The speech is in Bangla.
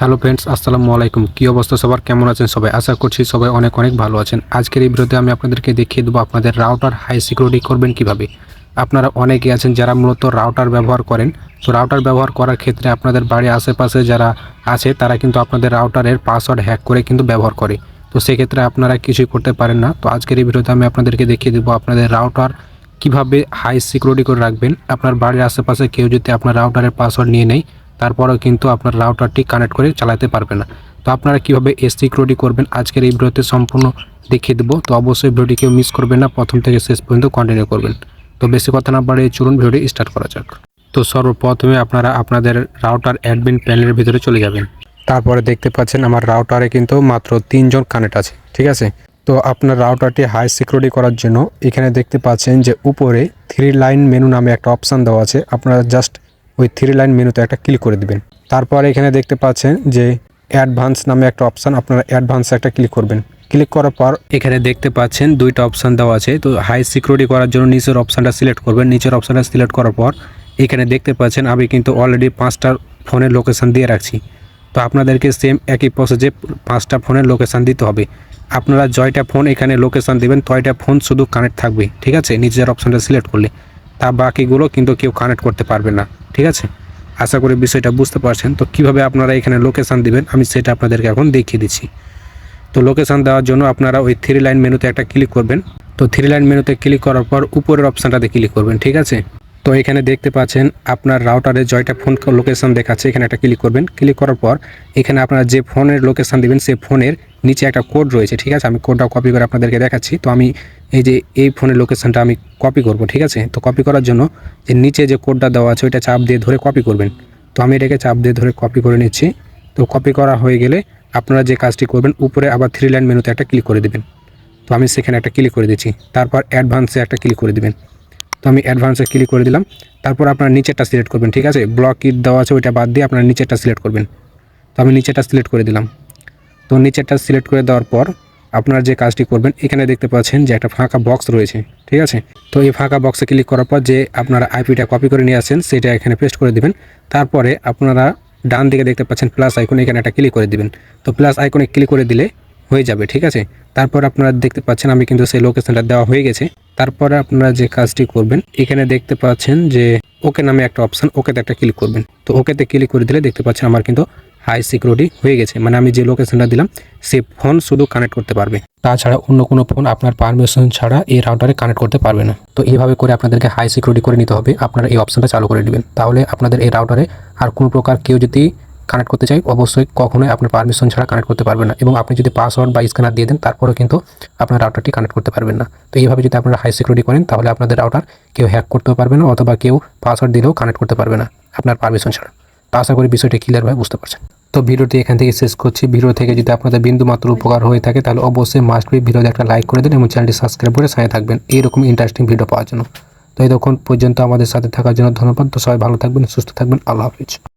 হ্যালো ফ্রেন্ডস, আসসালামু আলাইকুম। কী অবস্থা সবার, কেমন আছেন সবাই? আশা করছি সবাই অনেক অনেক ভালো আছেন। আজকের এই ভিডিওতে আমি আপনাদেরকে দেখিয়ে দেবো আপনাদের রাউটার হাই সিকিউরিটি করবেন কিভাবে। আপনারা অনেকে আছেন যারা মূলত রাউটার ব্যবহার করেন। তো রাউটার ব্যবহার করার ক্ষেত্রে আপনাদের বাড়ির আশেপাশে যারা আছে তারা কিন্তু আপনাদের রাউটারের পাসওয়ার্ড হ্যাক করে কিন্তু ব্যবহার করে। তো সেক্ষেত্রে আপনারা কিছুই করতে পারেন না। তো আজকের এই ভিডিওতে আমি আপনাদেরকে দেখিয়ে দেবো আপনাদের রাউটার কিভাবে হাই সিকিউরিটি করে রাখবেন। আপনার বাড়ির আশেপাশে কেউ যদি আপনার রাউটারের পাসওয়ার্ড নিয়ে নেয়, তারপরেও কিন্তু আপনার রাউটারটি কানেক্ট করে চালাতে পারবে না। তো আপনারা কীভাবে সিকিউরিটি করবেন আজকের এই ভিডিওতে সম্পূর্ণ দেখিয়ে দেবো। তো অবশ্যই ভিডিওটি কেউ মিস করবেন না, প্রথম থেকে শেষ পর্যন্ত কন্টিনিউ করবেন। তো বেশি কথা না বাড়িয়ে চলুন ভিডিওটি স্টার্ট করা যাক। তো সর্বপ্রথমে আপনারা আপনাদের রাউটার অ্যাডমিন প্যানেলের ভিতরে চলে যাবেন। তারপরে দেখতে পাচ্ছেন আমার রাউটারে কিন্তু মাত্র 3 জন কানেক্ট আছে, ঠিক আছে। তো আপনার রাউটারটি হাই সিকিউরিটি করার জন্য এখানে দেখতে পাচ্ছেন যে উপরে 3 লাইন মেনু নামে একটা অপশান দেওয়া আছে। আপনারা জাস্ট ওই 3 লাইন মেনুতে একটা ক্লিক করে দিবেন। তারপর এখানে দেখতে পাচ্ছেন যে অ্যাডভান্স নামে একটা অপশান, আপনারা অ্যাডভান্সে একটা ক্লিক করবেন। ক্লিক করার পর এখানে দেখতে পাচ্ছেন দুইটা অপশান দেওয়া আছে। তো হাই সিকিউরিটি করার জন্য নিচের অপশানটা সিলেক্ট করবেন। নিচের অপশানটা সিলেক্ট করার পর এখানে দেখতে পাচ্ছেন আমি কিন্তু অলরেডি 5টা ফোনের লোকেশান দিয়ে রাখছি। তো আপনাদেরকে সেম একই প্রসেসে 5টা ফোনের লোকেশান দিতে হবে। আপনারা জয়টা ফোন এখানে লোকেশান দেবেন, তয়টা ফোন শুধু কানেক্ট থাকবে, ঠিক আছে, নিচের অপশানটা সিলেক্ট করলে। তা বাকিগুলো কিন্তু কেউ কানেক্ট করতে পারবে না, ঠিক আছে। আশা করি বিষয়টা বুঝতে পারছেন। তো কিভাবে আপনারা এখানে লোকেশান দিবেন আমি সেটা আপনাদেরকে এখন দেখিয়ে দিচ্ছি। তো লোকেশান দেওয়ার জন্য আপনারা ওই 3 লাইন মেনুতে একটা ক্লিক করবেন। তো 3 লাইন মেনুতে ক্লিক করার পর উপরের অপশানটাতে ক্লিক করবেন, ঠিক আছে। তো এখানে দেখতে পাচ্ছেন আপনার রাউটারে জয়টা ফোন লোকেশান দেখাচ্ছে, এখানে একটা ক্লিক করবেন। ক্লিক করার পর এখানে আপনারা যে ফোনের লোকেশান দিবেন সেই ফোনের নিচে একটা কোড রয়েছে, ঠিক আছে। আমি কোডটা কপি করে আপনাদেরকে দেখাচ্ছি। তো আমি এই ফোনের লোকেশানটা আমি কপি করব, ঠিক আছে। তো কপি করার জন্য যে নিচে যে কোডটা দেওয়া আছে ওইটা চাপ দিয়ে ধরে কপি করবেন। তো আমি এটাকে চাপ দিয়ে ধরে কপি করে নিচ্ছি। তো কপি করা হয়ে গেলে আপনারা যে কাজটি করবেন উপরে আবার 3 লাইন মেনুতে একটা ক্লিক করে দেবেন। তো আমি সেখানে একটা ক্লিক করে দিচ্ছি। তারপর অ্যাডভান্সে একটা ক্লিক করে দেবেন। তো আমি অ্যাডভান্সে ক্লিক করে দিলাম। তারপর আপনারা নিচেরটা সিলেক্ট করবেন, ঠিক আছে। ব্লক ইট দেওয়া আছে ওইটা বাদ দিয়ে আপনারা নিচেরটা সিলেক্ট করবেন। তো আমি নিচেরটা সিলেক্ট করে দিলাম। তো নিচেরটা সিলেক্ট করে দেওয়ার পর আপনারা যে কাজটি করবেন এখানে দেখতে পাচ্ছেন যে একটা ফাঁকা বক্স রয়েছে, ঠিক আছে। তো এই ফাঁকা বক্সে ক্লিক করার পর যে আপনারা আইপিটা কপি করে নিয়ে আসছেন সেটা এখানে পেস্ট করে দিবেন। তারপরে আপনারা ডান দিকে দেখতে পাচ্ছেন প্লাস আইকন, এখানে একটা ক্লিক করে দিবেন। তো প্লাস আইকনে ক্লিক করে দিলে হয়ে যাবে, ঠিক আছে। তারপর আপনারা দেখতে পাচ্ছেন আমি কিন্তু সেই লোকেশনটা দেওয়া হয়ে গেছে। তারপরে আপনারা যে কাজটি করবেন এখানে দেখতে পাচ্ছেন যে ওকে নামে একটা অপশান, ওকেতে একটা ক্লিক করবেন। তো ওকেতে ক্লিক করে দিলে দেখতে পাচ্ছেন আমার কিন্তু হাই সিকিউরিটি হয়ে গেছে, মানে আমি যে লোকেশনটা দিলাম সে ফোন শুধু কানেক্ট করতে পারবে, তাছাড়া অন্য কোনো ফোন আপনার পারমিশন ছাড়া এই রাউটারে কানেক্ট করতে পারবে না। তো এইভাবে করে আপনাদেরকে হাই সিকিউরিটি করে নিতে হবে। আপনারা এই অপশানটা চালু করে নেবেন, তাহলে আপনাদের এই রাউটারে আর কোনো প্রকার কেউ যদি কানেক্ট করতে চাই অবশ্যই কখনোই আপনার পারমিশন ছাড়া কানেক্ট করতে পারবে না। এবং আপনি যদি পাসওয়ার্ড বা স্ক্যানার দিয়ে দেন তারপরেও কিন্তু আপনার রাউটারটি কানেক্ট করতে পারবেন না। তো এইভাবে যদি আপনারা হাই সিকিউরিটি করেন তাহলে আপনাদের রাউটার কেউ হ্যাক করতেও পারবে না, অথবা কেউ পাসওয়ার্ড দিলেও কানেক্ট করতে পারবে না আপনার পারমিশন ছাড়া। তো আশা করি বিষয়টি ক্লিয়ারভাবে বুঝতে পারছেন। তো ভিডিওটি এখান থেকে শেষ করছি। ভিডিও থেকে যদি আপনাদের বিন্দু মাত্র উপকার হয়ে থাকে তাহলে অবশ্যই মাস্ট বি ভিডিওতে একটা লাইক করে দিন এবং চ্যানেলটি সাবস্ক্রাইব করে সাথে থাকবেন এইরকম ইন্টারেস্টিং ভিডিও পাওয়ার জন্য। তো এতক্ষণ পর্যন্ত আমাদের সাথে থাকার জন্য ধন্যবাদ। তো সবাই ভালো থাকবেন, সুস্থ থাকবেন। আল্লাহ হাফিজ।